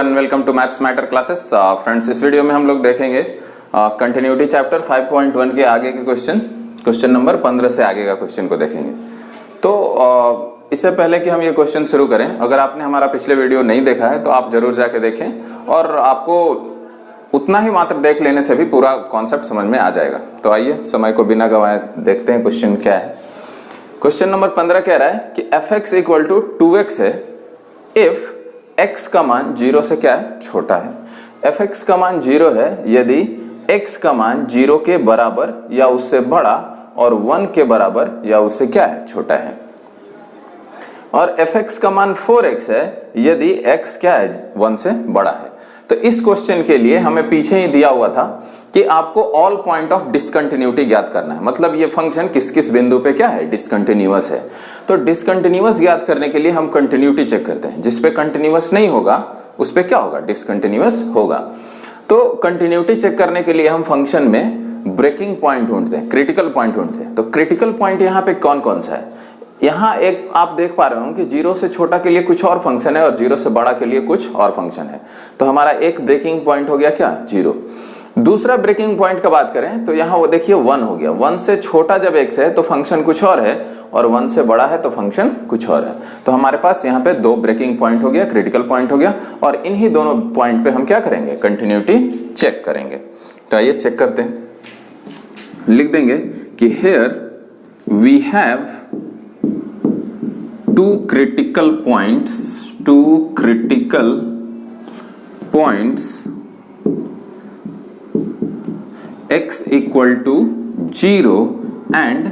And welcome to maths matter classes. Friends, इस video में हम लोग देखेंगे कंटिन्यूटी चैप्टर 5.1 के आगे के क्वेश्चन नंबर 15 से आगे का क्वेश्चन को देखेंगे। तो इससे पहले कि हम ये क्वेश्चन शुरू करें, अगर आपने हमारा पिछले वीडियो नहीं देखा है तो आप जरूर जाके देखें और आपको उतना ही मात्र देख लेने से भी पूरा कॉन्सेप्ट समझ में आ जाएगा। तो आइए समय को बिना गंवाए देखते हैं क्वेश्चन क्या है। क्वेश्चन नंबर 15 कह रहा है कि fx इक्वल टू 2x है इफ x का मान 0 से क्या है, छोटा है। fx का मान 0 है यदि x का मान 0 के बराबर या उससे बड़ा और 1 के बराबर या उससे क्या है, छोटा है। और fx का मान 4x है यदि x क्या है, 1 से बड़ा है। तो इस क्वेश्चन के लिए हमें पीछे ही दिया हुआ था कि आपको ऑल पॉइंट ऑफ डिसकंटिन्यूटी ज्ञात करना है, मतलब ये फंक्शन किस किस बिंदु पे क्या है, डिसकंटिन्यूअस है। तो डिसकंटिन्यूअस ज्ञात करने के लिए हम कंटिन्यूटी चेक करते हैं, जिस पे कंटिन्यूअस नहीं होगा उस पे क्या होगा, डिसकंटिन्यूअस होगा। तो कंटिन्यूटी चेक करने के लिए हम फंक्शन में ब्रेकिंग पॉइंट ढूंढते हैं, क्रिटिकल पॉइंट ढूंढते हैं। तो क्रिटिकल पॉइंट यहाँ पे कौन कौन सा है, यहाँ एक आप देख पा रहे हो कि 0 से छोटा के लिए कुछ और फंक्शन है और 0 से बड़ा के लिए कुछ और फंक्शन है। तो हमारा एक ब्रेकिंग पॉइंट हो गया क्या, 0। दूसरा ब्रेकिंग पॉइंट का बात करें तो यहाँ वो देखिए 1 हो गया। 1 से छोटा जब x है तो फंक्शन कुछ और है और 1 से बड़ा है तो फंक्शन कुछ और है। तो हमारे पास यहाँ पे 2 ब्रेकिंग पॉइंट हो गया, क्रिटिकल पॉइंट हो गया, और इन्हीं दोनों पॉइंट पे हम क्या करेंगे, कंटिन्यूटी चेक करेंगे। तो आइए चेक करते हैं। लिख देंगे कि here we have two critical points x equal to 0 and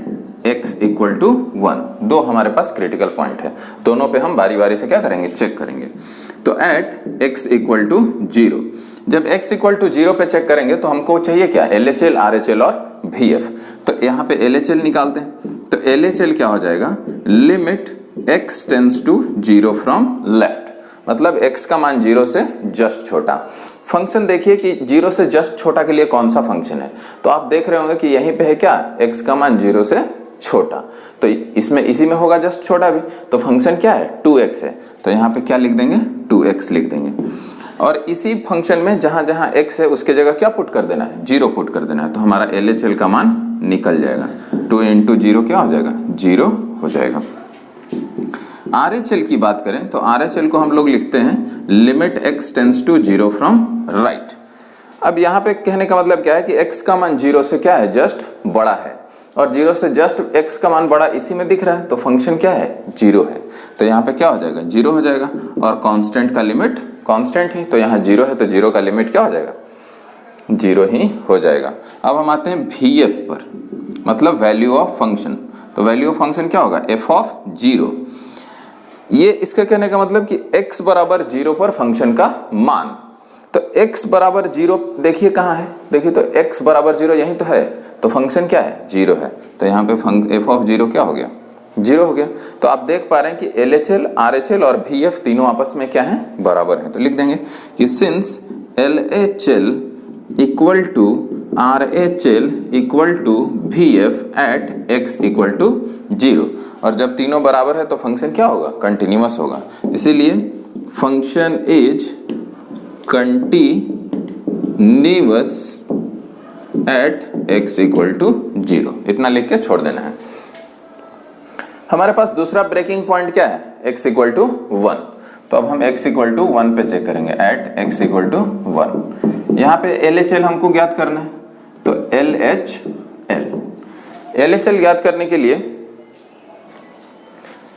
x equal to 1। दो हमारे पास क्रिटिकल पॉइंट है, दोनों पे हम बारी बारी से क्या करेंगे, चेक करेंगे। तो एट x इक्वल टू 0, जब x इक्वल टू 0 पे चेक करेंगे तो हमको चाहिए क्या, LHL, RHL और VF। तो यहाँ पे LHL निकालते हैं। तो LHL क्या हो जाएगा, limit x tends to 0 from left, मतलब x का मान 0 से जस्ट छोटा। फंक्शन देखिए कि 0 से जस्ट छोटा के लिए कौन सा फंक्शन है, तो आप देख रहे होंगे कि यहीं पे है क्या, x का मान 0 से छोटा। तो इसमें इसी में होगा जस्ट छोटा भी। तो फंक्शन क्या है, 2x है। तो यहाँ पे क्या लिख देंगे, 2x लिख देंगे। और इसी फंक्शन में जहां जहां x है उसके जगह क्या पुट कर देना है, 0 पुट कर देना है। तो हमारा LHL का मान निकल जाएगा, 2 इंटू 0 क्या हो जाएगा, 0 हो जाएगा। RHL की बात करें तो RHL को हम लोग लिखते हैं limit x tends to 0 from right. अब यहाँ पे कहने का मतलब क्या है कि x का मान 0 से क्या है, जस्ट बड़ा है, और 0 से जस्ट x का मान बड़ा इसी में दिख रहा है। तो फंक्शन क्या है, 0 है। तो यहाँ पे क्या हो जाएगा, 0 हो जाएगा। और कांस्टेंट का लिमिट कांस्टेंट ही, तो यहाँ 0 है तो 0 का लिमिट क्या हो जाएगा, 0 ही हो जाएगा। अब हम आते हैं VF पर, मतलब वैल्यू ऑफ फंक्शन। तो वैल्यू ऑफ फंक्शन क्या होगा, f ऑफ 0। ये इसका कहने का मतलब कि x बराबर 0 पर फंक्शन का मान। तो x बराबर 0 देखिए कहाँ है, देखिए तो x बराबर 0 यही तो है। तो फंक्शन क्या है, 0 है। तो यहाँ पे f ऑफ 0 क्या हो गया, 0 हो गया। तो आप देख पा रहे हैं कि LHL, RHL और VF तीनों आपस में क्या है, बराबर है। तो लिख देंगे कि since LHL equal to RHL equal to VF at x equal to 0, और जब तीनों बराबर है तो फंक्शन क्या होगा, कंटिन्यूअस होगा। इसीलिए function is continuous at x equal to 0। इतना लिख के छोड़ देना है। हमारे पास दूसरा ब्रेकिंग पॉइंट क्या है, x इक्वल टू 1। तो अब हम x इक्वल टू 1 पे चेक करेंगे, एट x इक्वल टू 1। यहाँ पे LHL हमको ज्ञात करना है। तो LHL ज्ञात करने के लिए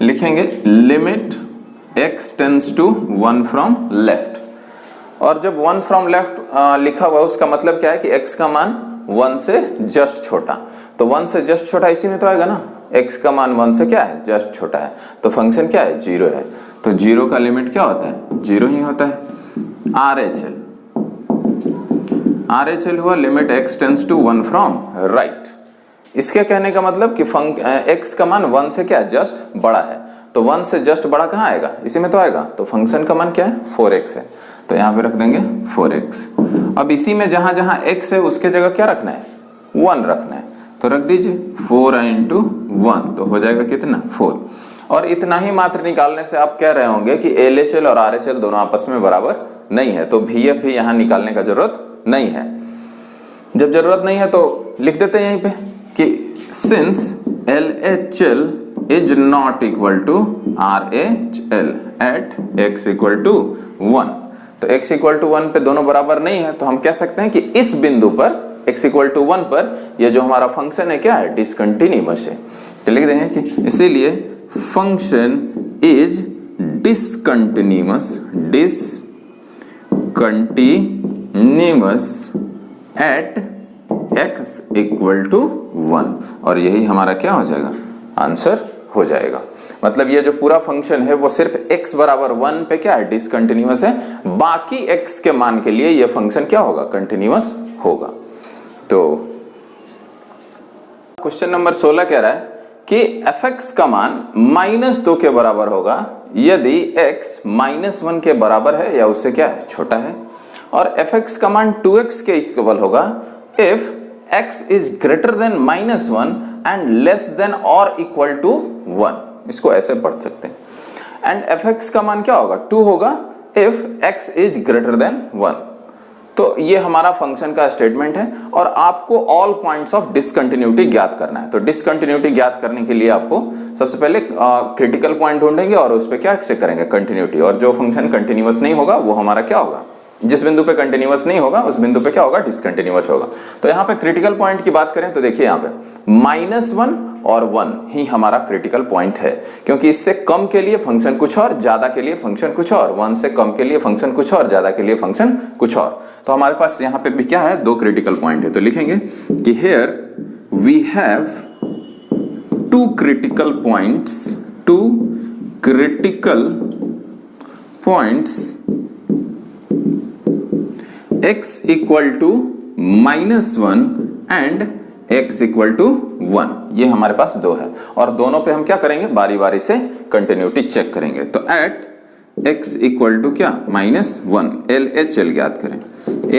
लिखेंगे limit x tends to 1 from left. और जब 1 फ्रॉम लेफ्ट लिखा हुआ उसका मतलब क्या है कि x का मान 1 से जस्ट छोटा। तो 1 से जस्ट छोटा इसी में तो आएगा ना, x का मान 1 से क्या है, जस्ट छोटा है। तो फंक्शन क्या है, 0 है। तो 0 का लिमिट क्या होता है, 0 ही होता है। RHL हुआ limit x tends to 1 from right. इसके कहने का मतलब कि x का मान 1 से क्या, जस्ट बड़ा है। तो 1 से जस्ट बड़ा कहाँ आएगा, इसी में तो आएगा। तो फंक्शन का मान क्या है, 4x है। तो यहाँ पे रख देंगे 4x। अब इसी में जहां जहां x है उसके जगह क्या रखना है, 1 रखना है। तो रख दीजिए 4 इंटू 1, तो हो जाएगा कितना, 4। और इतना ही मात्र निकालने से आप कह रहे होंगे कि LHL और RHL दोनों आपस में बराबर नहीं है, तो VF भी यहाँ निकालने का जरूरत नहीं है। जब जरूरत नहीं है तो लिख देते हैं यहीं पे कि since LHL is not equal to RHL at x equal to 1। तो x इक्वल टू 1 पे दोनों बराबर नहीं है, तो हम कह सकते हैं कि इस बिंदु पर x इक्वल टू 1 पर ये जो हमारा फंक्शन है क्या है, डिसकंटिन्यूअस है। तो लिख देंगे कि इसीलिए function is discontinuous at x equal to 1, और यही हमारा क्या हो जाएगा, आंसर हो जाएगा। मतलब ये जो पूरा फंक्शन है वो सिर्फ x बराबर 1 पे क्या है, डिसकंटिन्यूअस है, बाकी x के मान के लिए ये फंक्शन क्या होगा, कंटिन्यूअस होगा। तो क्वेश्चन नंबर 16 कह रहा है कि fx का मान -2 के बराबर होगा यदि x -1 के बराबर है या उससे क्या है, छोटा है, और fx का मान 2x के इक्वल होगा if x is greater than -1 and less than or equal to 1। इसको ऐसे पढ़ सकते हैं, एंड fx का मान क्या होगा, 2 होगा if x is greater than 1। तो ये हमारा फंक्शन का स्टेटमेंट है, और आपको ऑल पॉइंट्स ऑफ डिसकंटिन्यूटी ज्ञात करना है। तो डिसकंटिन्यूटी ज्ञात करने के लिए आपको सबसे पहले क्रिटिकल पॉइंट ढूंढेंगे और उस पर क्या चेक करेंगे, कंटिन्यूटी, और जो फंक्शन कंटिन्यूअस नहीं होगा वो हमारा क्या होगा, जिस बिंदु पे कंटिन्यूअस नहीं होगा उस बिंदु पे क्या होगा, डिसकंटिन्यूअस होगा। तो यहाँ पे क्रिटिकल पॉइंट की बात करें तो देखिए यहाँ पे -1 और 1 ही हमारा क्रिटिकल पॉइंट है, क्योंकि इससे कम के लिए फंक्शन कुछ और, ज्यादा के लिए फंक्शन कुछ और, 1 से कम के लिए फंक्शन कुछ और, ज्यादा के लिए फंक्शन कुछ और। तो हमारे पास यहाँ पे भी क्या है, 2 क्रिटिकल पॉइंट है। तो लिखेंगे कि here we have 2 critical points x equal to -1 and x equal to 1, ये हमारे पास 2 है, और दोनों पे हम क्या करेंगे, बारी बारी से कंटिन्यूटी चेक करेंगे। तो एट x इक्वल टू क्या, -1, LHL ज्ञात करें।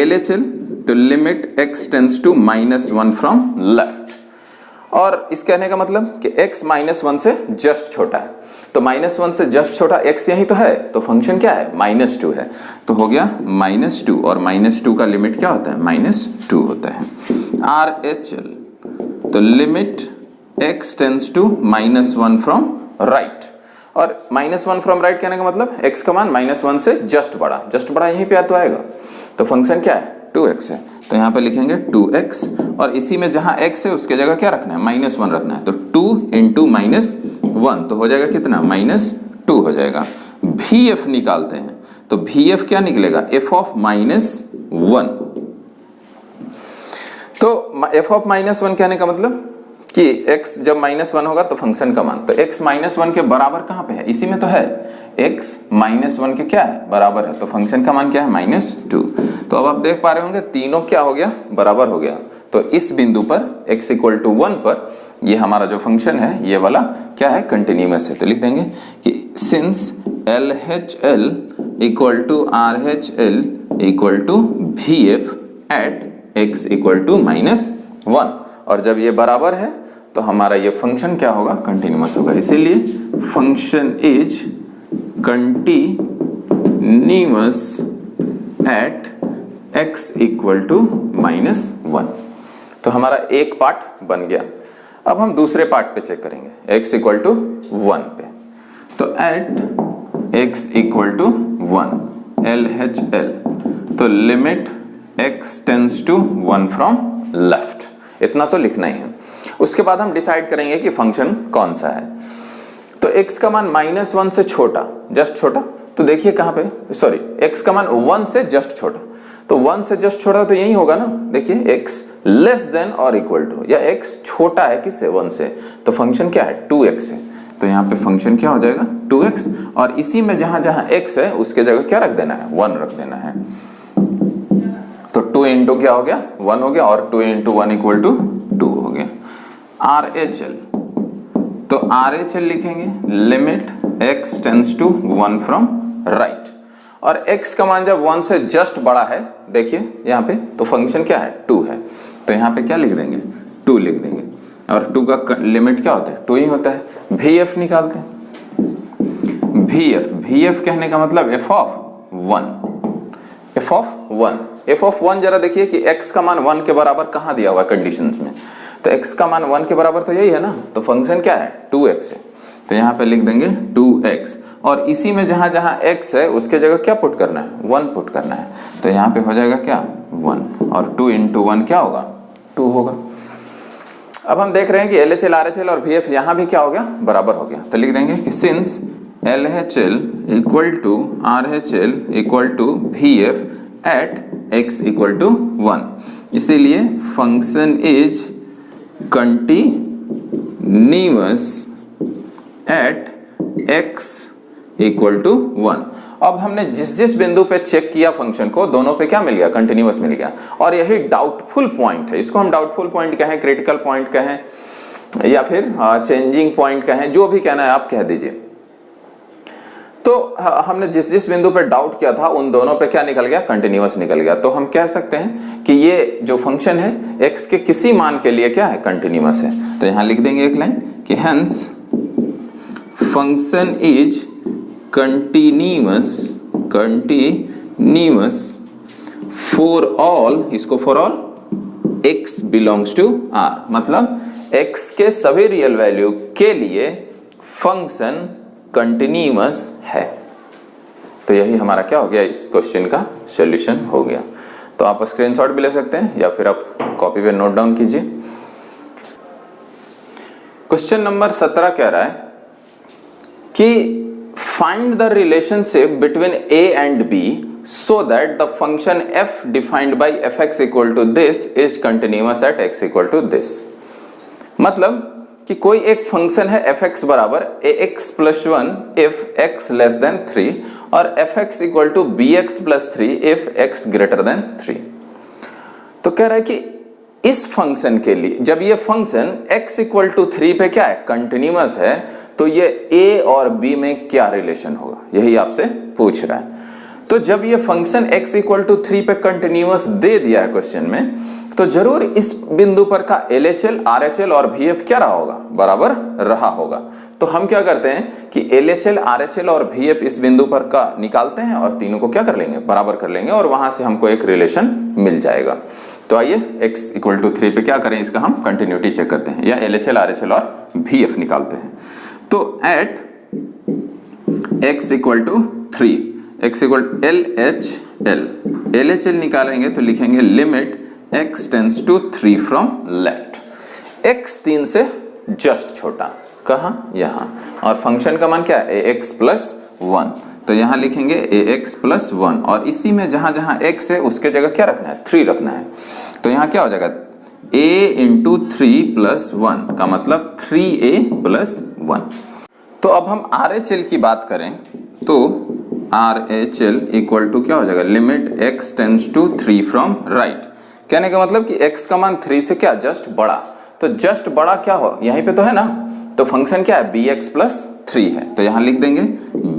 LHL तो limit x tends to -1 from left, और इस कहने का मतलब कि x -1 से जस्ट छोटा है, तो -1 से जस्ट छोटा x यही तो है, तो फंक्शन क्या है, -2 है। तो हो गया -2, और -2 का लिमिट क्या होता है, -2 होता है। RHL तो limit x tends to -1 from right, और -1 फ्रॉम राइट कहने का मतलब x का मान -1 से जस्ट बड़ा यहीं पे तो आएगा, तो फंक्शन क्या है, 2x है। तो यहाँ पे लिखेंगे 2x, और इसी में जहां x है उसके जगह क्या रखना है, -1 रखना है। तो 2 इंटू -1 तो हो जाएगा कितना, -2 हो जाएगा। VF निकालते हैं, तो VF क्या निकलेगा, f ऑफ -1। तो f ऑफ -1 कहने का मतलब कि x जब -1 होगा तो फंक्शन का मान, तो x -1 के बराबर कहां पे है, इसी में तो है, x -1 के क्या है, बराबर है, तो फंक्शन का मान क्या है, -2। तो अब आप देख पा रहे होंगे तीनों क्या हो गया, बराबर हो गया। तो इस बिंदु पर x इक्वल टू 1 पर ये हमारा जो फंक्शन है ये वाला क्या है, कंटिन्यूअस है। तो लिख देंगे कि since LHL equal to RHL equal to VF at x equal to -1, और जब ये बराबर है तो हमारा ये फंक्शन क्या होगा, कंटिन्यूअस होगा। इसीलिए function is continuous at x equal to -1। तो हमारा एक पार्ट बन गया। अब हम दूसरे पार्ट पे चेक करेंगे, x इक्वल टू 1 पे। तो at x equal to 1 LHL, तो limit x tends to 1 from left, इतना तो लिखना ही है। उसके बाद हम डिसाइड करेंगे कि फंक्शन कौन सा है। तो x का मान -1 से छोटा, जस्ट छोटा, तो देखिए कहां पे, सॉरी x का मान 1 से जस्ट छोटा, तो 1 से जस्ट छोटा तो यही होगा ना, देखिए x लेस देन और इक्वल टू, या x छोटा है किससे, 1 से, तो फंक्शन क्या है, 2x है। तो यहाँ पे फंक्शन क्या हो जाएगा, 2x, और इसी में जहां जहां x है उसके जगह क्या रख देना है, 1 रख देना है। तो 2 इंटू क्या हो गया, 1 हो गया, और 2 इंटू 1 इक्वल टू 2 हो गया। RHL, तो RHL लिखेंगे limit x tends to 1 from right, और x का मान जब 1 से जस्ट बड़ा है, देखिए यहाँ पे, तो फंक्शन क्या है, 2 है। तो यहाँ पे क्या लिख देंगे, 2 लिख देंगे, और 2 का लिमिट क्या होता है, 2 ही होता है। VF निकालते हैं, VF कहने का मतलब f ऑफ 1 जरा देखिए कि x का मान 1 के बराबर कहाँ दिया हुआ है कंडीशंस में। तो x का मान 1 के बराबर तो यही है ना, तो फंक्शन क्या है 2x है, तो यहाँ पे लिख देंगे 2x, और इसी में जहां जहां x है उसके जगह क्या पुट करना है 1 पुट करना है, तो यहाँ पे हो जाएगा क्या 1, और 2 into 1 क्या होगा 2 होगा। अब हम देख रहे हैं कि LHL RHL और VF यहाँ भी क्या हो गया बराबर हो गया, तो लिख देंगे कि since LHL equal to RHL equal to VF at x equal to 1, इसीलिए function is continuous at x equal to 1। अब हमने जिस जिस बिंदु पे चेक किया फंक्शन को, दोनों पे क्या मिल गया कंटिन्यूअस मिल गया, और यही डाउटफुल पॉइंट है, इसको हम डाउटफुल पॉइंट कहें, क्रिटिकल पॉइंट कहें, या फिर चेंजिंग पॉइंट कहें, जो भी कहना है आप कह दीजिए। तो हमने जिस जिस बिंदु पे डाउट किया था उन दोनों पे क्या निकल गया कंटिन्यूअस निकल गया, तो हम कह सकते हैं कि ये जो फंक्शन है x के किसी मान के लिए क्या है कंटिन्यूअस है। तो यहां लिख देंगे एक लाइन कि hence function is continuous for all, इसको for all x belongs to r, मतलब x के सभी रियल वैल्यू के लिए फंक्शन कंटिन्यूअस है। तो यही हमारा क्या हो गया, इस क्वेश्चन का सॉल्यूशन हो गया। तो आप स्क्रीनशॉट भी ले सकते हैं या फिर आप कॉपी पे नोट डाउन कीजिए। क्वेश्चन नंबर 17 कह रहा है कि find the relationship between a and b so that the function f defined by fx equal to this is continuous at x equal to this। मतलब कि कोई एक फंक्शन है fx बराबर ax plus 1 if x less than 3 और fx equal to bx plus 3 if x greater than 3। तो कह रहा है कि इस फंक्शन के लिए जब ये फंक्शन x equal to 3 पे क्या है कंटिन्यूअस है, तो ये a और b में क्या रिलेशन होगा, यही आपसे पूछ रहा है। तो जब ये फंक्शन x equal to 3 पे कंटिन्यूअस दे दिया है क्वेश्चन में, तो जरूर इस बिंदु पर का LHL RHL और VF क्या रहा होगा बराबर रहा होगा। तो हम क्या करते हैं कि LHL RHL और VF इस बिंदु पर का निकालते हैं और तीनों को क्या कर लेंगे बराबर कर लेंगे, और वहां से हमको एक रिलेशन मिल जाएगा। तो आइए x equal to 3 पे क्या करें, इसका हम कंटिन्यूटी चेक करते हैं या LHL RHL और VF निकालते हैं। तो at x equal to 3, x equal to LHL निकालेंगे तो लिखेंगे limit x tends to 3 from left, x 3 से जस्ट छोटा, कहाँ यहाँ, और फंक्शन का मान क्या है ax प्लस 1, तो यहाँ लिखेंगे ax प्लस 1, और इसी में जहां जहां x है उसके जगह क्या रखना है 3 रखना है। तो यहाँ क्या हो जाएगा a इंटू 3 प्लस 1 का मतलब 3a प्लस 1। तो अब हम RHL की बात करें तो RHL इक्वल टू क्या हो जाएगा limit x tends to 3 from right, कहने का मतलब कि x का मान 3 से क्या जस्ट बड़ा, तो जस्ट बड़ा क्या हो यहीं पे तो है ना, तो फंक्शन क्या है bx प्लस 3 है, तो यहाँ लिख देंगे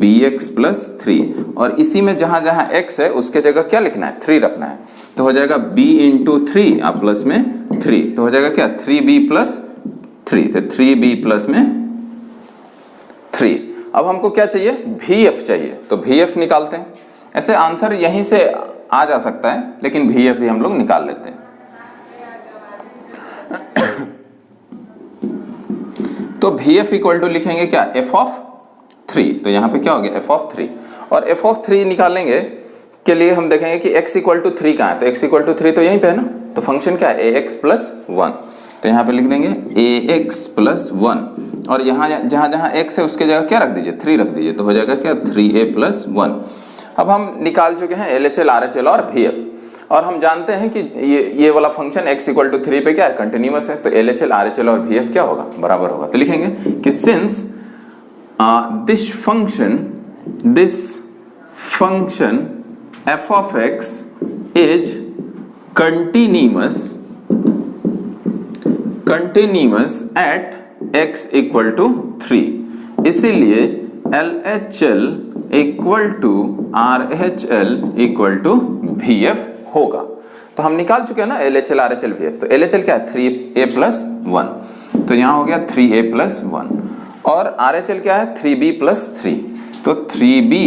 bx प्लस 3, और इसी में जहां जहां x है उसके जगह क्या लिखना है 3 रखना है, तो हो जाएगा b इंटू 3 आप प्लस में 3, तो हो जाएगा क्या 3b प्लस 3, तो 3b प्लस में 3। अब हमको क्या चाहिए VF चाहिए, तो VF निकालते हैं। ऐसे आंसर यहीं से आ जा सकता है लेकिन VF भी हम लोग निकाल लेते हैं। तो VF इक्वल टू लिखेंगे क्या f ऑफ 3, तो यहाँ पे क्या हो गया f ऑफ 3, और f ऑफ 3 निकालेंगे के लिए हम देखेंगे कि x इक्वल टू 3 कहाँ है, तो x इक्वल टू 3 तो यहीं पे है ना, तो फंक्शन क्या है ax प्लस 1, तो यहाँ पे लिख देंगे ax प्लस 1, और यहाँ जहाँ जहाँ x है उसके जगह क्या रख दीजिए 3 रख दीजिए, तो हो जाएगा क्या 3a प्लस 1। अब हम निकाल चुके हैं LHL RHL और VF, और हम जानते हैं कि ये वाला फंक्शन x इक्वल टू 3 पे क्या है कंटिन्यूअस है, तो LHL RHL और VF क्या होगा बराबर होगा। तो लिखेंगे कि since this function f of x is continuous at x equal to 3, इसीलिए LHL equal to RHL equal to VF होगा। तो हम निकाल चुके हैं ना LHL RHL VF, तो LHL क्या है 3a प्लस 1, तो यहाँ हो गया 3a प्लस 1, और RHL क्या है 3b प्लस 3, तो 3b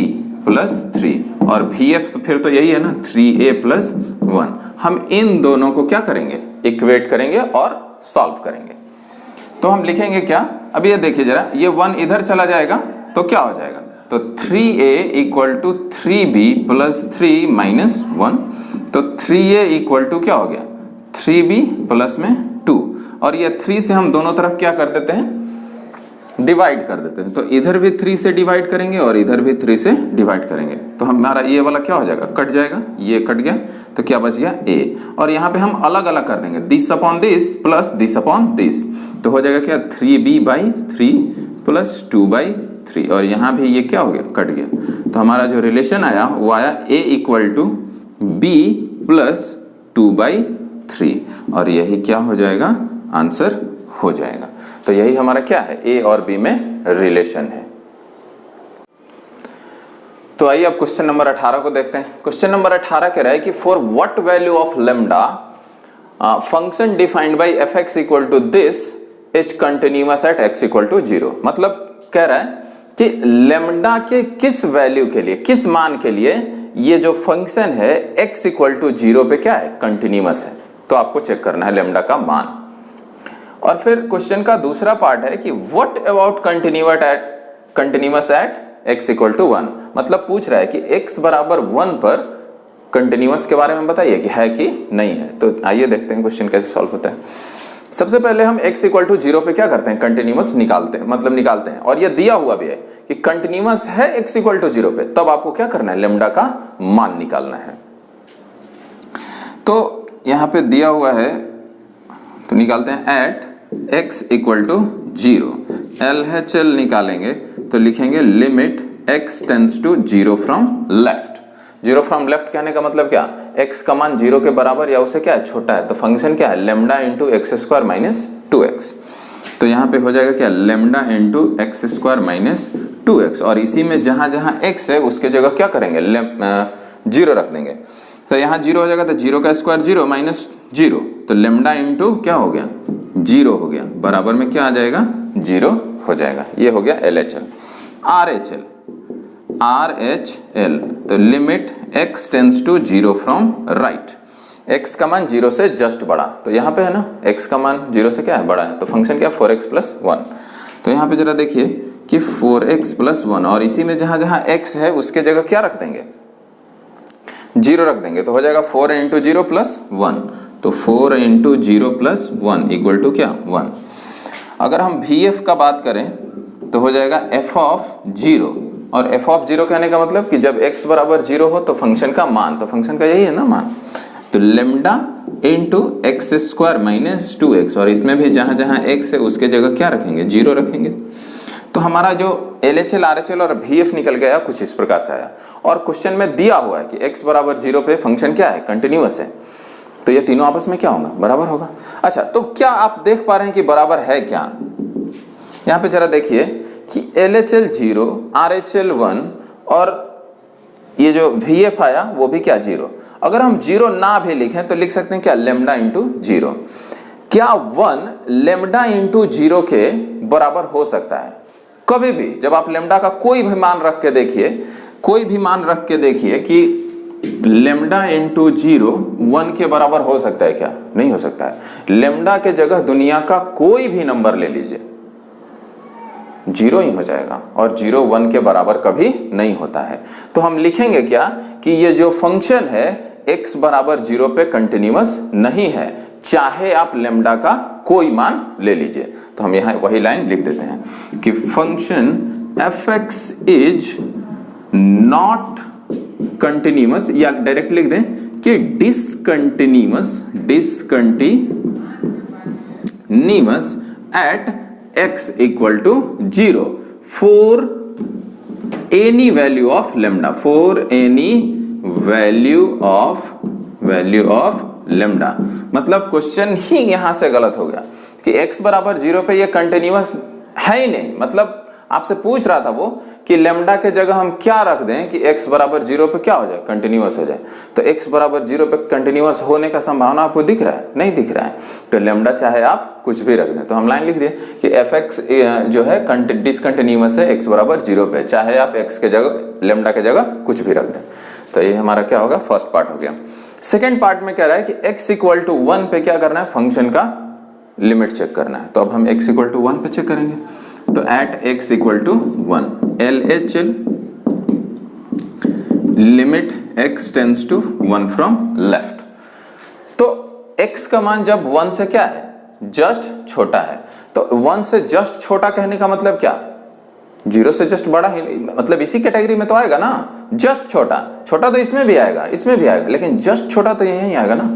प्लस 3 और vf तो फिर तो यही है ना 3a प्लस 1। हम इन दोनों को क्या करेंगे, इक्वेट करेंगे और सॉल्व करेंगे। तो हम लिखेंगे क्या, अब ये देखिए जरा, ये 1 इधर चला जाएगा तो क्या हो जाएगा, तो 3a equal to 3b plus 3 minus 1। तो 3a इक्वल टू क्या हो गया, 3b प्लस में 2, और ये 3 से हम दोनों तरफ क्या कर देते हैं, डिवाइड कर देते हैं। तो इधर भी 3 से डिवाइड करेंगे और इधर भी 3 से डिवाइड करेंगे, तो हमारा ये वाला क्या हो जाएगा, कट जाएगा, ये कट गया, तो क्या बच गया a। और यहाँ पे हम अलग अलग कर देंगे, this upon this plus this upon this, तो हो जाएगा क्या 3b बाई 3 प्लस 2 बाई 3, और यहाँ भी ये क्या हो गया, कट गया। तो हमारा जो रिलेशन आया वो आया a equal to b plus 2 by 3, और यही क्या हो जाएगा, आंसर हो जाएगा। तो यही हमारा क्या है, a और b में रिलेशन है। तो आइए अब क्वेश्चन नंबर 18 को देखते हैं। क्वेश्चन नंबर 18 कह रहा है कि for what value of lambda function defined by fx equal to this is continuous at x equal to 0। मतलब कह रहा है कि लेम्डा के किस वैल्यू के लिए, किस मान के लिए ये जो फंक्शन है x इक्वल टू 0 पे क्या है, कंटिन्यूअस है। तो आपको चेक करना है लेम्डा का मान। और फिर क्वेश्चन का दूसरा पार्ट है कि what about continuous at x equal to 1। मतलब पूछ रहा है कि x बराबर 1 पर कंटिन्यूअस के बारे में बताइए कि है कि नहीं है। तो आइए देखते हैं क्वेश्चन कैसे सॉल्व होता है। सबसे पहले हम x इक्वल टू 0 पे क्या करते हैं, कंटिन्यूअस निकालते हैं, मतलब निकालते हैं, और ये दिया हुआ भी है कि कंटिन्यूअस है x इक्वल टू 0 पे, तब आपको क्या करना है, लेम्डा का मान निकालना है। तो यहाँ पे दिया हुआ है, तो निकालते हैं at x equal to 0, LHL निकालेंगे तो लिखेंगे limit x tends to 0 from left. 0 from left कहने का मतलब क्या, x का मान 0 के बराबर या उससे क्या है, छोटा है। तो फंक्शन क्या है, lambda into x square minus 2x। तो यहाँ पे हो जाएगा क्या, lambda into x square minus 2x, और इसी में जहां जहां x है उसके जगह क्या करेंगे, 0 रख देंगे। तो यहाँ 0 हो जाएगा, तो 0 का स्क्वायर 0 माइनस 0, तो लेम्डा इंटू क्या हो गया, 0 हो गया, बराबर में क्या आ जाएगा, 0 हो जाएगा। ये हो गया LHL। RHL तो limit x tends to 0 from right, x का मान 0 से जस्ट बड़ा, तो यहाँ पे है ना x का मान 0 से क्या है, बड़ा है, तो फंक्शन क्या है 4x प्लस 1। तो यहाँ पे जरा देखिए कि 4x प्लस 1, और इसी में जहां जहां x है उसके जगह क्या रख देंगे, 0 रख देंगे, तो हो जाएगा 4 इंटू 0 प्लस 1, तो 4 इंटू 0 प्लस 1 इक्वल टू क्या, 1। अगर हम VF का बात करें तो हो जाएगा f ऑफ 0, और f ऑफ 0 कहने का मतलब कि जब x बराबर 0 हो तो फंक्शन का मान, तो फंक्शन का यही है ना मान, तो lambda into x square minus 2x, और इसमें भी जहां जहां x है उसके जगह क्या रखेंगे, 0 रखेंगे। तो हमारा जो LHL, RHL और VF निकल गया कुछ इस प्रकार से आया। और क्वेश्चन में दिया हुआ है कि x बराबर 0 पे फंक्शन क्या है, कंटिन्यूअस है, तो ये तीनों आपस में क्या होगा, बराबर होगा। अच्छा, तो क्या आप देख पा रहे हैं कि बराबर है क्या, यहाँ पे जरा देखिए कि LHL 0, RHL 1 और ये जो VF आया वो भी क्या, 0। अगर हम 0 ना भी लिखें तो लिख सकते हैं क्या, लेम्डा इंटू 0। क्या 1 लेम्डा इंटू 0 के बराबर हो सकता है? कभी भी जब आप लेम्डा का कोई भी मान रख के देखिए, कोई भी मान रख के देखिए कि लेम्डा इंटू 0 1 के बराबर हो सकता है क्या, नहीं हो सकता है। लेम्डा के जगह दुनिया का कोई भी नंबर ले लीजिए, 0 ही हो जाएगा, और 0 1 के बराबर कभी नहीं होता है। तो हम लिखेंगे क्या कि ये जो फंक्शन है x बराबर 0 पे कंटिन्यूअस नहीं है, चाहे आप लेम्डा का कोई मान ले लीजिए। तो हम यहाँ वही लाइन लिख देते हैं कि function fx is not continuous, या डायरेक्ट लिख दें कि discontinuous at x equal to 0 for any value of lambda, for any value of lambda. मतलब क्वेश्चन ही यहां से गलत हो गया कि x बराबर 0 पे ये कंटिन्यूअस है ही नहीं। मतलब आपसे पूछ रहा था वो कि लेमडा के जगह हम क्या रख दें कि x बराबर 0 पे क्या हो जाए, कंटिन्यूअस हो जाए। तो x बराबर 0 पे कंटिन्यूअस होने का संभावना आपको दिख रहा है, नहीं दिख रहा है, तो लेमडा चाहे आप कुछ भी रख दें। तो हम लाइन लिख दिए कि fx जो है डिसकंटिन्यूअस है x बराबर 0 पे, चाहे आप x के जगह लेमडा के जगह कुछ भी रख दें। तो ये हमारा क्या होगा, फर्स्ट पार्ट हो गया। सेकेंड पार्ट में कह रहा है कि x इक्वल टू 1 पे क्या करना है, फंक्शन का लिमिट चेक करना है। तो अब हम x इक्वल टू 1 पे चेक करेंगे। तो at x equal to 1 LHL limit x tends to 1 from left. तो x का मान जब 1 से क्या है, जस्ट छोटा है। तो 1 से जस्ट छोटा कहने का मतलब क्या, 0 से जस्ट बड़ा ही, मतलब इसी कैटेगरी में तो आएगा ना, जस्ट छोटा। छोटा तो इसमें भी आएगा, इसमें भी आएगा, लेकिन जस्ट छोटा तो यही आएगा ना।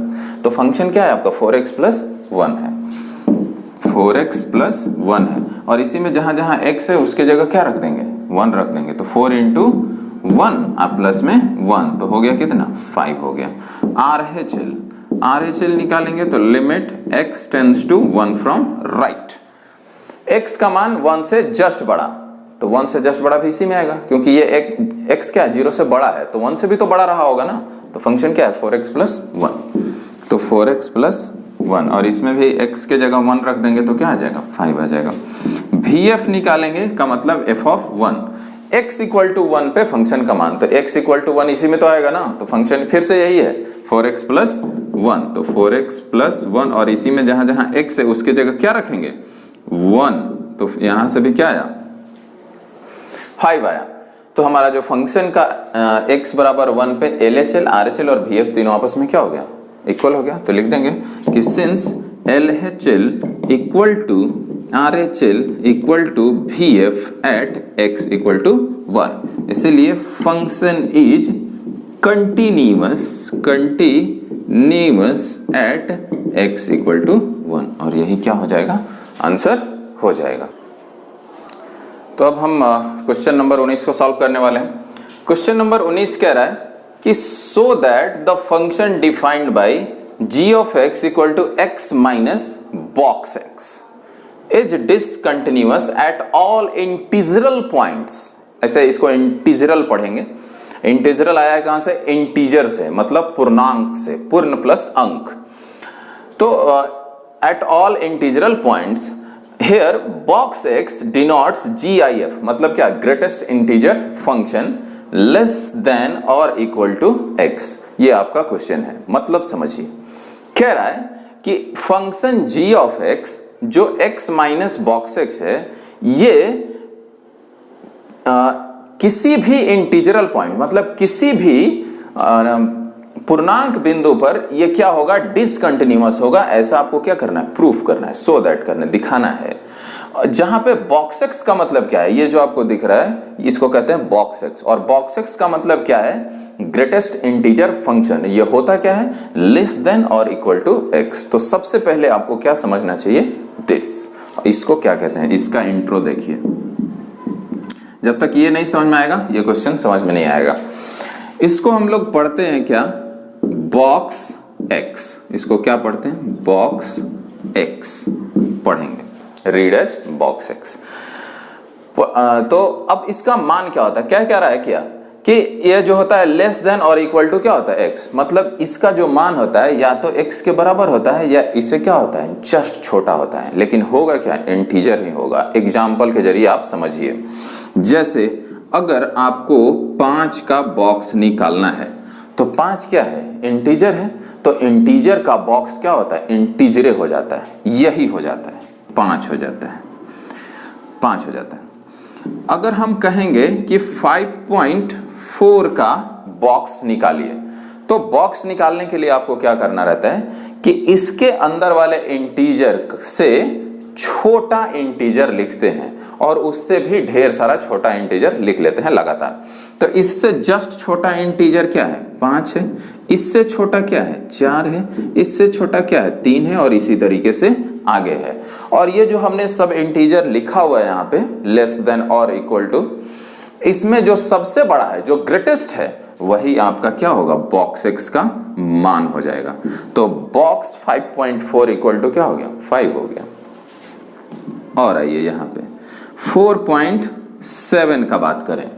तो फंक्शन क्या है आपका, 4x प्लस 1 है, 4x प्लस 1 है। और इसी में जहां जहां x है उसके जगह क्या रख देंगे, 1 रख देंगे। तो 4 इंटू 1 आप प्लस में 1, तो हो गया कितना, 5 हो गया। RHL निकालेंगे तो limit x tends to 1 from right. x का मान 1 से जस्ट बड़ा, तो 1 से जस्ट बड़ा भी इसी में आएगा, क्योंकि ये x क्या है, 0 से बड़ा है, तो 1 से भी तो बड़ा रहा होगा ना। तो फंक्शन क्या है, 4x प्लस 1। तो 4x प्लस 1, और इसमें भी x के जगह 1 रख देंगे तो क्या आ जाएगा, 5 आ जाएगा। VF निकालेंगे का मतलब f of 1, x equal to 1 पे फंक्शन का मान। तो x इक्वल टू 1 इसी में तो आएगा ना, तो फंक्शन फिर से यही है, 4x प्लस 1। तो 4x प्लस 1, और इसी में जहां जहां x है उसके जगह क्या रखेंगे, 1। तो यहां से भी क्या आया, 5 आया। तो हमारा जो फंक्शन का x बराबर 1 पे LHL, RHL और VF तीनों आपस में क्या हो गया, इक्वल हो गया। तो लिख देंगे कि since LHL equal to RHL equal to VF at x equal to 1, इसीलिए function is continuous at x equal to 1, और यही क्या हो जाएगा, आंसर हो जाएगा। तो अब हम क्वेश्चन नंबर 19 को सॉल्व करने वाले हैं। क्वेश्चन नंबर 19 कह रहा है कि so that the function defined by g of x equal to x minus box x is discontinuous at all integral points. ऐसे इसको इंटीजरल पढ़ेंगे। इंटीजरल आया है कहां से, इंटीजर से, मतलब पूर्णांक से, पूर्ण प्लस अंक। तो at all integral points here box x denotes GIF, मतलब क्या, greatest integer function less than और इक्वल टू x। ये आपका क्वेश्चन है, मतलब समझिए। कह रहा है कि फंक्शन g ऑफ x जो x माइनस बॉक्स x है, ये किसी भी इंटीजरल पॉइंट, मतलब किसी भी पूर्णांक बिंदु पर ये क्या होगा, डिसकंटिन्यूअस होगा। ऐसा आपको क्या करना है, प्रूफ करना है, सो दैट करना है, दिखाना है। जहां पे बॉक्स एक्स का मतलब क्या है, ये जो आपको दिख रहा है इसको कहते हैं बॉक्स एक्स, और बॉक्स एक्स का मतलब क्या है, ग्रेटेस्ट इंटीजर फंक्शन। ये होता क्या है, लेस देन और इक्वल टू एक्स। तो सबसे पहले आपको क्या समझना चाहिए, दिस, इसको क्या कहते हैं, इसका इंट्रो देखिए। जब तक ये नहीं समझ में आएगा ये क्वेश्चन समझ में नहीं आएगा। इसको हम लोग पढ़ते हैं क्या, बॉक्स एक्स। इसको क्या पढ़ते हैं, बॉक्स एक्स पढ़ेंगे, रीड एज बॉक्स एक्स। तो अब इसका मान क्या होता है, क्या कह रहा है क्या, कि ये जो होता है लेस देन और इक्वल टू क्या होता है, एक्स। मतलब इसका जो मान होता है या तो एक्स के बराबर होता है या इससे क्या होता है, जस्ट छोटा होता है। लेकिन होगा क्या, इंटीजर ही होगा। एग्जाम्पल के जरिए आप समझिए। जैसे अगर आपको 5 का बॉक्स निकालना है, तो 5 क्या है, इंटीजर है। तो इंटीजर का बॉक्स क्या होता है, इंटीजरे हो जाता है, यही हो जाता है, 5 हो जाता है, 5 हो जाता है। अगर हम कहेंगे कि 5.4 का बॉक्स निकालिए, तो बॉक्स निकालने के लिए आपको क्या करना रहता है कि इसके अंदर वाले इंटीजर से छोटा इंटीजर लिखते हैं और उससे भी ढेर सारा छोटा इंटीजर लिख लेते हैं लगातार। तो इससे जस्ट छोटा इंटीजर क्या है, 5 है। इससे छोटा क्या है, 4 है। इससे छोटा क्या है, 3 है, और इसी तरीके से आगे है। और ये जो हमने सब इंटीजर लिखा हुआ है यहाँ पे, लेस देन और इक्वल टू, इसमें जो सबसे बड़ा है, जो ग्रेटेस्ट है, वही आपका क्या होगा, बॉक्स एक्स का मान हो जाएगा। तो बॉक्स 5.4 इक्वल टू क्या हो गया, 5 हो गया। और आइए यहाँ पे 4.4 4.7 का बात करें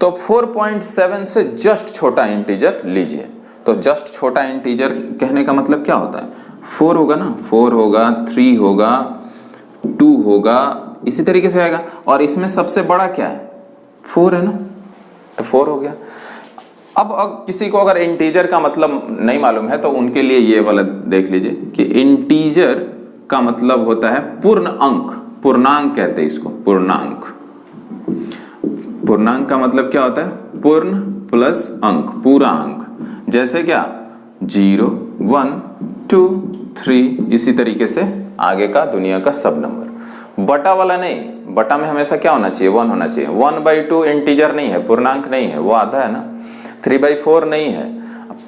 तो 4.7 से जस्ट छोटा इंटीजर लीजिए। तो जस्ट छोटा इंटीजर कहने का मतलब क्या होता है? 4 होगा ना, 4 होगा, 3 होगा, 2 होगा, इसी तरीके से आएगा। और इसमें सबसे बड़ा क्या है? 4 है ना, तो 4 हो गया। अब किसी को अगर इंटीजर का मतलब नहीं मालूम है तो उनके लिए ये वाला देख लीजिए कि इंटीजर का मतलब होता है पूर्ण अंक, पूर्णांक कहते हैं इसको, पूर्णांक। पूर्णांक का मतलब क्या होता है? पूर्ण प्लस अंक, पूरा अंक। जैसे क्या? 0, 1, 2, 3, इसी तरीके से आगे का दुनिया का सब नंबर। बटा वाला नहीं, बटा में हमेशा क्या होना चाहिए? 1 होना चाहिए। 1/2 इंटीजर नहीं है, पूर्णांक नहीं है, वो आधा है ना। 3/4 नहीं है,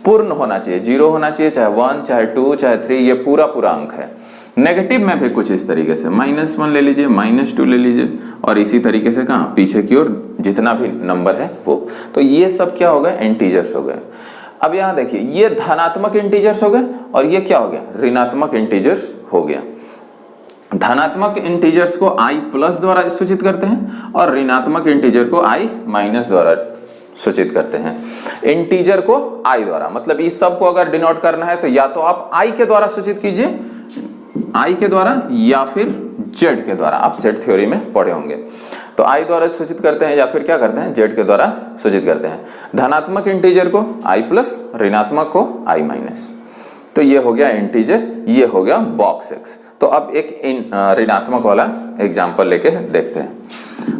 पूर्ण होना चाहिए, 0 होना चाहिए, चाहे 1 चाहे 2 चाहे 3, ये पूरा पूरा अंक है। नेगेटिव में भी कुछ इस तरीके से -1 ले लीजिए, -2 ले लीजिए, और इसी तरीके से कहाँ पीछे की ओर जितना भी नंबर है वो। तो ये सब क्या हो गए? इंटीजर्स हो गए। अब यहाँ देखिए, ये धनात्मक इंटीजर्स हो गए और ये क्या हो गया? ऋणात्मक इंटीजर्स हो गया। धनात्मक इंटीजर्स को i प्लस द्वारा सूचित करते हैं और ऋणात्मक इंटीजर को i माइनस द्वारा सूचित करते हैं। इंटीजर को i द्वारा, मतलब इस सब को अगर डिनोट करना है तो या तो आप i के द्वारा सूचित कीजिए, i के द्वारा, या फिर z के द्वारा। आप सेट थ्योरी में पढ़े होंगे। तो i द्वारा सूचित करते हैं या फिर क्या करते हैं? z के द्वारा सूचित करते हैं। धनात्मक इंटीजर को i प्लस, ऋणात्मक को i माइनस। तो ये हो गया इंटीजर, ये हो गया बॉक्स x। तो अब एक ऋणात्मक वाला एग्जाम्पल लेके देखते हैं।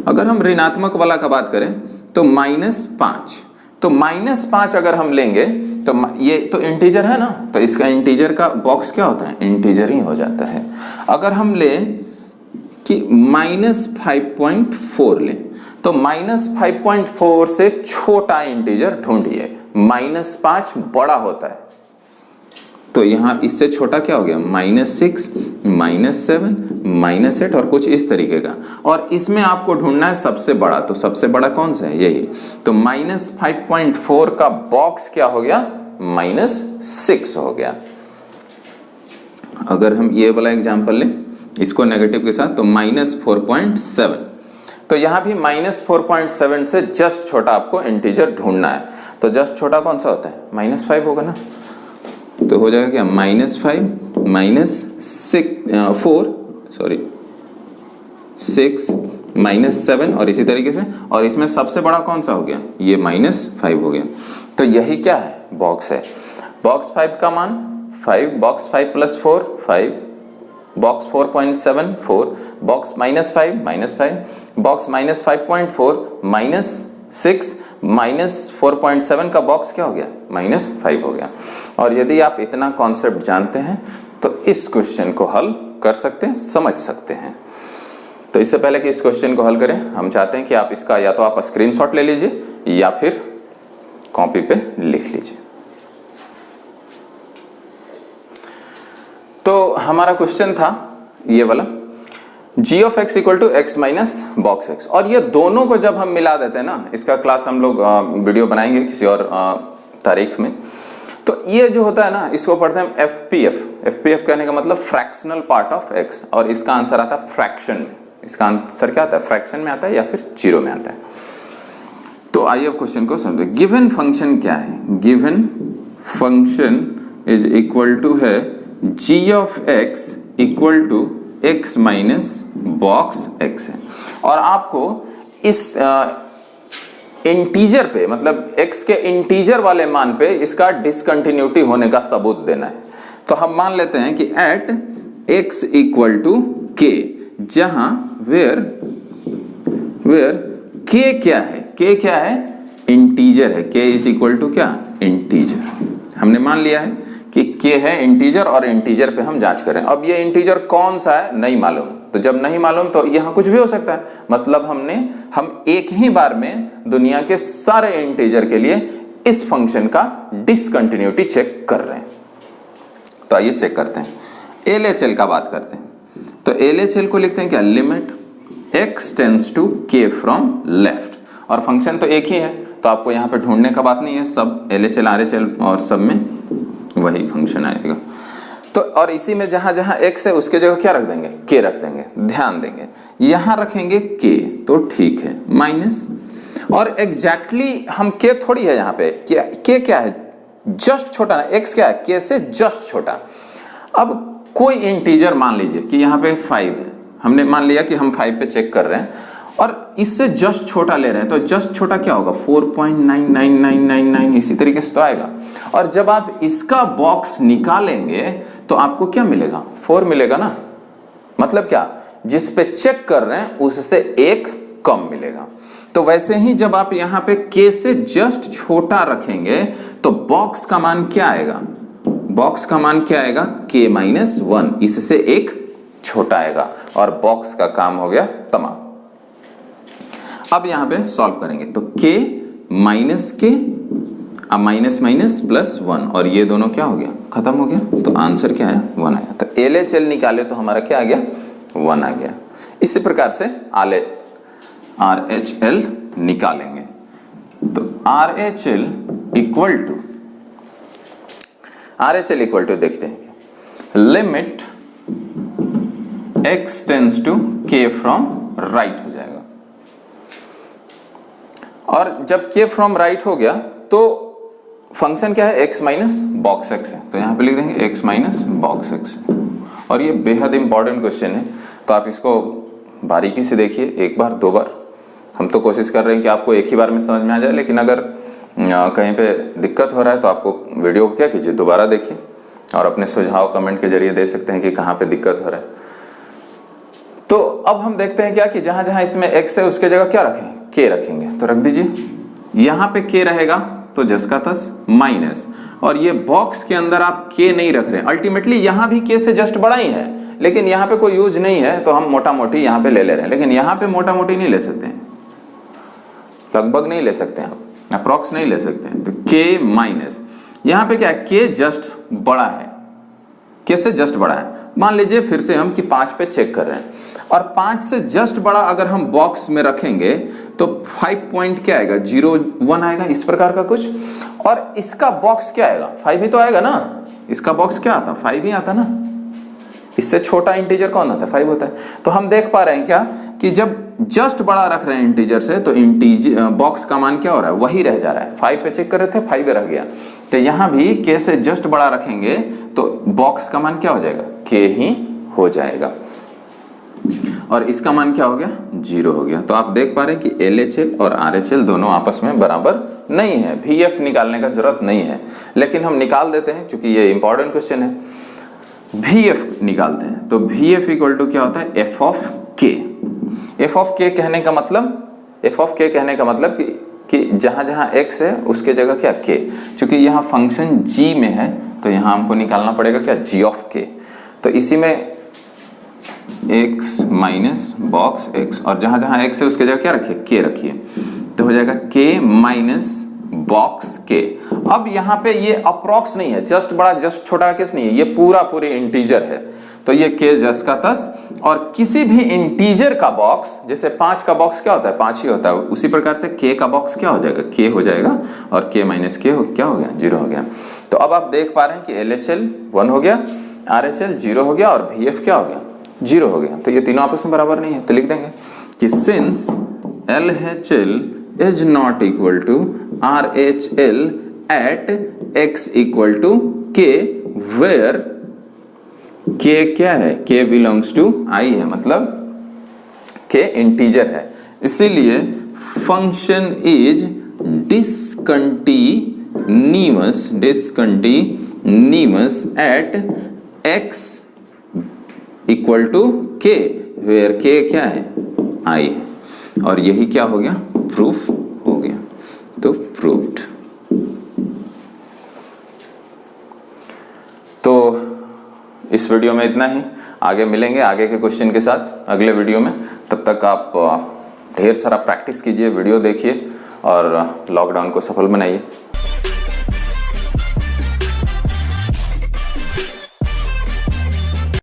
अगर हम ऋणात्मक वाला का बात करें तो -5, तो -5 अगर हम लेंगे तो ये तो इंटीजर है ना, तो इसका इंटीजर का बॉक्स क्या होता है? इंटीजर ही हो जाता है। अगर हम ले कि -5.4 ले, तो -5.4 से छोटा इंटीजर ढूंढिए। -5 बड़ा होता है, तो यहाँ इससे छोटा क्या हो गया? -6, -7, -8 और कुछ इस तरीके का। और इसमें आपको ढूंढना है सबसे बड़ा, तो सबसे बड़ा कौन सा है? यही। तो -5.4 का बॉक्स क्या हो गया? -6 हो गया। अगर हम ये वाला एग्जांपल लें, इसको नेगेटिव के साथ, तो -4.7। तो यहाँ भी -4.7 से जस्ट छोटा आपको इंटीजर ढूंढना है। तो जस्ट छोटा कौन सा होता है? -5 होगा ना। तो हो जाएगा क्या? -5 -6 -7 और इसी तरीके से। और इसमें सबसे बड़ा कौन सा हो गया? ये -5 हो गया। तो यही क्या है? बॉक्स है। बॉक्स 5 का मान 5, बॉक्स 5 + 4 5, बॉक्स 4.7 4, बॉक्स -5 -5, बॉक्स -5.4 -6, -4.7 का बॉक्स क्या हो गया? -5 हो गया। और यदि आप इतना कॉन्सेप्ट जानते हैं तो इस क्वेश्चन को हल कर सकते हैं, समझ सकते हैं। तो इससे पहले कि इस क्वेश्चन को हल करें, हम चाहते हैं कि आप इसका या तो आप स्क्रीनशॉट ले लीजिए या फिर कॉपी पे लिख लीजिए। तो हमारा क्वेश्चन था ये वाला, g of x = x minus box x। और ये दोनों को जब हम मिला देते हैं ना, इसका क्लास हम लोग वीडियो बनाएंगे किसी और तारीख में। तो ये जो होता है ना, इसको पढ़ते हैं FPF। FPF कहने का मतलब फ्रैक्शनल पार्ट ऑफ x, और इसका आंसर आता है फ्रैक्शन में। इसका आंसर क्या आता है? फ्रैक्शन में आता है या फिर जीरो में आता है। तो आइए अब क्वेश्चन को समझे। गिवन फंक्शन क्या है? Given function is equal to है g of x = x minus box x है। और आपको इस इंटीजर पे, मतलब x के इंटीजर वाले मान पे इसका डिसकंटिन्यूटी होने का सबूत देना है। तो हम मान लेते हैं कि एट x = k, जहां वेयर k क्या है? k क्या है? इंटीजर है। k = क्या? इंटीजर। हमने मान लिया है कि k है इंटीजर, और इंटीजर पे हम जांच करें। अब ये इंटीजर कौन सा है नहीं मालूम, तो जब नहीं मालूम तो यहाँ कुछ भी हो सकता है। मतलब हम एक ही बार में दुनिया के सारे इंटीजर के लिए इस फंक्शन का डिसकंटिन्यूटी चेक कर रहे हैं। तो आइए चेक करते हैं। LHL का बात करते हैं। तो LHL को लिखते हैं क्या? Limit x tends to k from left. और फंक्शन तो एक ही है, तो आपको यहाँ पे ढूंढने का बात नहीं है। सब LHL RHL और सब में वही फंक्शन आएगा। तो और इसी में जहां जहां x है उसके जगह क्या रख देंगे, k रख देंगे। ध्यान देंगे यहां रखेंगे k तो ठीक है, माइनस, और एग्जैक्टली हम k थोड़ी है यहाँ पे, k क्या है, जस्ट छोटा ना, x क्या है, k से जस्ट छोटा। अब कोई इंटीजर मान लीजिए कि यहाँ पे 5 है, हमने मान लिया कि हम 5 पे चेक कर रहे हैं और इससे जस्ट छोटा ले रहे हैं, तो जस्ट छोटा क्या होगा 4.99999, इसी तरीके से तो आएगा। और जब आप इसका बॉक्स निकालेंगे तो आपको क्या मिलेगा, 4 मिलेगा ना। मतलब क्या, जिस पे चेक कर रहे हैं उससे एक कम मिलेगा। तो वैसे ही जब आप यहाँ पे k से जस्ट छोटा रखेंगे तो बॉक्स का मान क्या आएगा, बॉक्स का मान क्या आएगा, k माइनस 1, इससे एक छोटा आएगा और बॉक्स का काम हो गया तमाम। अब यहां पे सॉल्व करेंगे तो k माइनस के, अब माइनस माइनस प्लस 1, और ये दोनों क्या हो गया, खत्म हो गया। तो आंसर क्या है, 1 आया। तो LHL निकाले तो हमारा क्या आ गया, 1 आ गया। इसी प्रकार से RHL निकालेंगे तो RHL इक्वल टू देखते हैं, limit x tends to k from right हो जाएगा। और जब k फ्रॉम राइट हो गया तो फंक्शन क्या है, x माइनस बॉक्स x है, तो यहां पे लिख देंगे x माइनस बॉक्स x। और ये बेहद इंपॉर्टेंट क्वेश्चन है, तो आप इसको बारीकी से देखिए, एक बार दो बार। हम तो कोशिश कर रहे हैं कि आपको एक ही बार में समझ में आ जाए, लेकिन अगर कहीं पे दिक्कत हो रहा है तो आपको वीडियो को क्या कीजिए, दोबारा देखिए और अपने सुझाव कमेंट के जरिए दे सकते हैं कि कहाँ पे दिक्कत हो रहा है। तो अब हम देखते हैं क्या कि जहां जहां इसमें x है उसके जगह क्या रखें, k रखेंगे। तो रख दीजिए, यहाँ पे k रहेगा तो जस का तस माइनस, और ये बॉक्स के अंदर आप k नहीं रख रहे हैं। अल्टीमेटली यहाँ भी k से जस्ट बड़ा ही है, लेकिन यहाँ पे कोई यूज नहीं है तो हम मोटा मोटी यहाँ पे ले रहे हैं, लेकिन यहाँ पे मोटा मोटी नहीं ले सकते हैं, लगभग नहीं ले सकते हैं, अप्रॉक्स नहीं ले सकते हैं। तो k माइनस, यहाँ पे क्या है, k जस्ट बड़ा है, k से जस्ट बड़ा है। मान लीजिए फिर से हम कि 5 पे चेक कर रहे हैं और 5 से जस्ट बड़ा अगर हम बॉक्स में रखेंगे तो 5 पॉइंट क्या आएगा, 0 1 आएगा, इस प्रकार का कुछ। और इसका बॉक्स क्या आएगा, 5 ही तो आएगा ना, इसका बॉक्स क्या आता, 5 ही आता ना। इससे छोटा इंटीजर कौन होता है, 5 होता है। तो हम देख पा रहे हैं क्या कि जब जस्ट बड़ा रख रहे हैं इंटीजर से तो इंटीजर बॉक्स का मान क्या हो रहा है, वही रह जा रहा है। 5 पे चेक कर रहे थे, 5 रह गया। तो यहाँ भी k से जस्ट बड़ा रखेंगे तो बॉक्स का मान क्या हो जाएगा, k ही हो जाएगा, और इसका मान क्या हो गया, 0 हो गया। तो आप देख पा रहे हैं कि LHL और RHL दोनों आपस में बराबर नहीं है, VF निकालने का जरूरत नहीं है, लेकिन हम निकाल देते हैं क्योंकि ये इंपॉर्टेंट क्वेश्चन है। VF निकालते हैं तो VF इक्वल टू क्या होता है, f of k। f of k कहने का मतलब कि जहां जहां x है उसके जगह क्या, k। चूंकि यहाँ फंक्शन g में है तो यहाँ हमको निकालना पड़ेगा क्या, g ऑफ k। तो इसी में x माइनस बॉक्स x, और जहां जहां x है उसके जगह क्या रखिए, k रखिए, तो हो जाएगा k माइनस बॉक्स k। अब यहाँ पे ये अप्रॉक्स नहीं है, जस्ट बड़ा जस्ट छोटा का केस नहीं है, ये पूरे इंटीजर है। तो ये k जस का तस, और किसी भी इंटीजर का बॉक्स, जैसे 5 का बॉक्स क्या होता है, 5 ही होता है, उसी प्रकार से k का बॉक्स क्या हो जाएगा, k हो जाएगा, और k माइनस k क्या हो गया, 0 हो गया। तो अब आप देख पा रहे हैं कि LHL 1 हो गया, RHL 0 हो गया, और VF क्या हो गया, 0 हो गया। तो ये तीनों आपस में बराबर नहीं है, तो लिख देंगे कि since LHL is not equal to RHL at x equal to k, where k क्या है, k belongs to I है, मतलब k इंटीजर है, इसीलिए function is discontinuous at x equal to k, where k क्या है, I है। और यही क्या हो गया, प्रूफ हो गया। तो प्रूव्ड। तो इस वीडियो में इतना ही, आगे मिलेंगे आगे के क्वेश्चन के साथ अगले वीडियो में। तब तक आप ढेर सारा प्रैक्टिस कीजिए, वीडियो देखिए और लॉकडाउन को सफल बनाइए।